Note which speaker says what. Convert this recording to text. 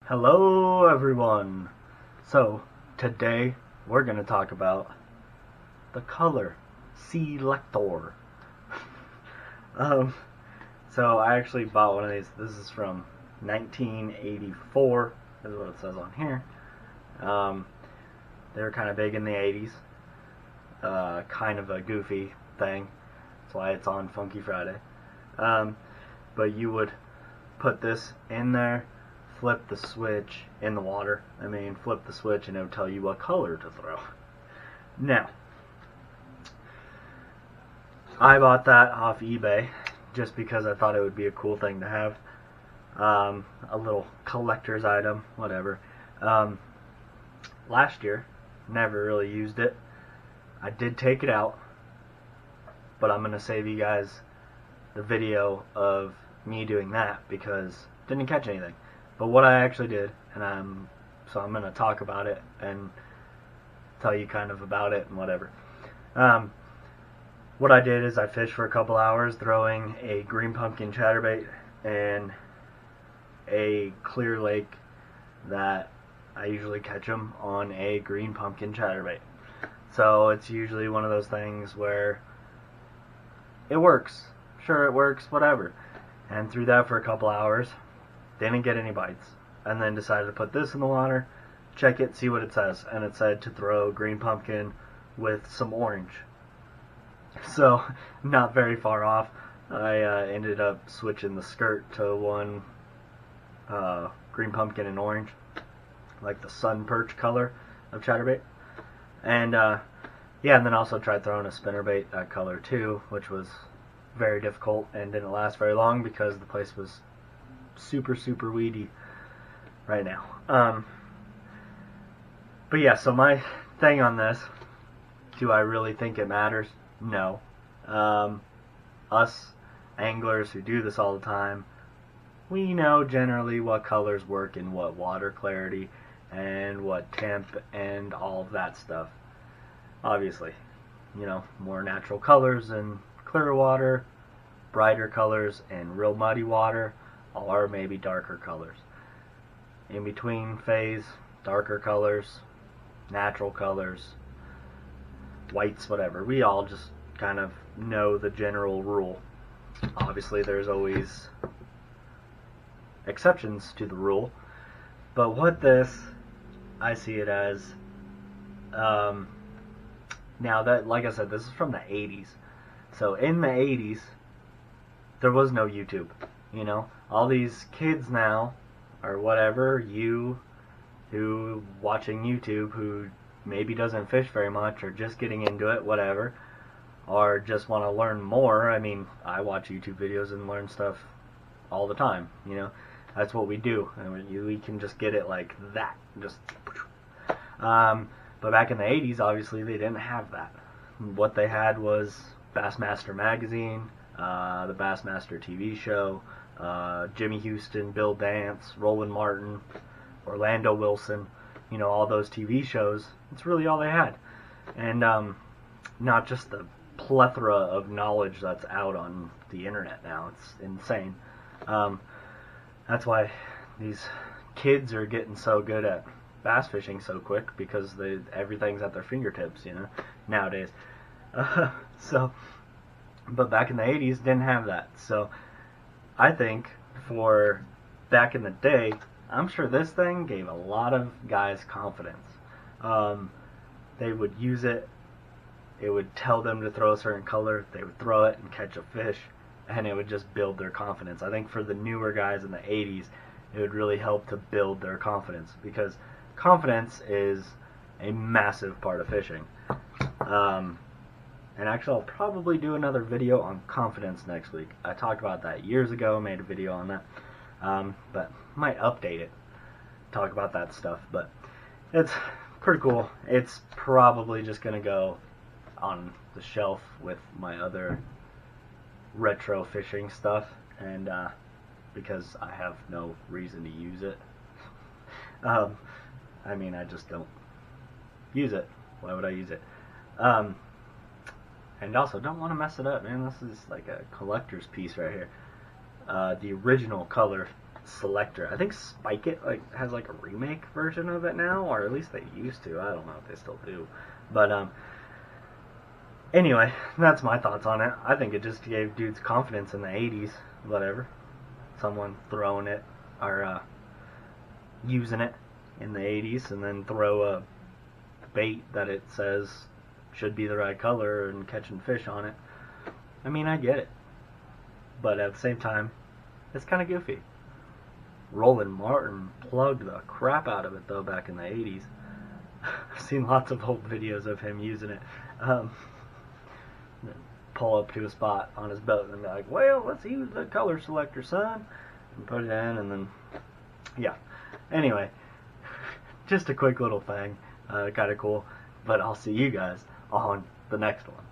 Speaker 1: Hello everyone! So today we're going to talk about the Color-C-Lector. So I actually bought one of these. This is from 1984 is what it says on here. They were kind of big in the 80s. Kind of a goofy thing. That's why it's on Funky Friday. But you would put this in there, flip the switch in the water. Flip the switch and it would tell you what color to throw. Now, I bought that off eBay just because I thought it would be a cool thing to have. A little collector's item, whatever. Last year, never really used it. I did take it out, but I'm going to save you guys the video of me doing that because didn't catch anything. But what I actually did, and so I'm going to talk about it and tell you kind of about it and whatever. What I did is I fished for a couple hours throwing a green pumpkin chatterbait and a clear lake that I usually catch them on a green pumpkin chatterbait. So it's usually one of those things where it works. Sure, it works, whatever. And threw that for a couple hours. Didn't get any bites. And then decided to put this in the water, check it, see what it says. And it said to throw green pumpkin with some orange. So, not very far off. I ended up switching the skirt to one green pumpkin and orange, like the sun perch color of chatterbait. And yeah, and then also tried throwing a spinnerbait that color too, which was very difficult and didn't last very long because the place was super weedy right now. But yeah, so my thing on this, do I really think it matters? No. Us anglers who do this all the time, we know generally what colors work in what water clarity and what temp and all of that stuff. Obviously, more natural colors in clear water, brighter colors in real muddy water, or maybe darker colors. In between phase, darker colors, natural colors, whites, whatever. We all just kind of know the general rule. Obviously, there's always exceptions to the rule. But what this, I see it as, now that, like I said, this is from the 80s. So in the 80s, there was no YouTube. All these kids now, or whatever, you who watching YouTube who maybe doesn't fish very much or just getting into it, whatever, or just want to learn more. I watch YouTube videos and learn stuff all the time. That's what we do, and we can just get it like that. But back in the 80s, obviously they didn't have that. What they had was Bassmaster magazine, the Bassmaster TV show, Jimmy Houston, Bill Dance, Roland Martin, Orlando Wilson, all those TV shows. It's really all they had. And not just the plethora of knowledge that's out on the internet now. It's insane. That's why these kids are getting so good at bass fishing so quick, because everything's at their fingertips, nowadays. But back in the 80s, didn't have that. So I think for back in the day, I'm sure this thing gave a lot of guys confidence. They would use it. It would tell them to throw a certain color. They would throw it and catch a fish, and it would just build their confidence. I think for the newer guys in the 80s, it would really help to build their confidence, because confidence is a massive part of fishing. And actually, I'll probably do another video on confidence next week. I talked about that years ago, made a video on that, but might update it, talk about that stuff. But it's pretty cool. It's probably just going to go on the shelf with my other retro fishing stuff, and because I have no reason to use it. I just don't use it. Why would I use it? And also, don't want to mess it up, man. This is like a collector's piece right here. The original color Color-C-Lector. I think Spike It has like a remake version of it now, or at least they used to. I don't know if they still do. But anyway, that's my thoughts on it. I think it just gave dudes confidence in the 80s, whatever. Someone throwing it, or using it in the 80s, and then throw a bait that it says should be the right color and catching fish on it. I mean, I get it. But at the same time, it's kind of goofy. Roland Martin plugged the crap out of it, though, back in the 80s. I've seen lots of old videos of him using it. Pull up to a spot on his boat and be like, well, let's use the Color-C-Lector, son. And put it in, and then, yeah. Anyway, just a quick little thing. Kind of cool. But I'll see you guys on the next one.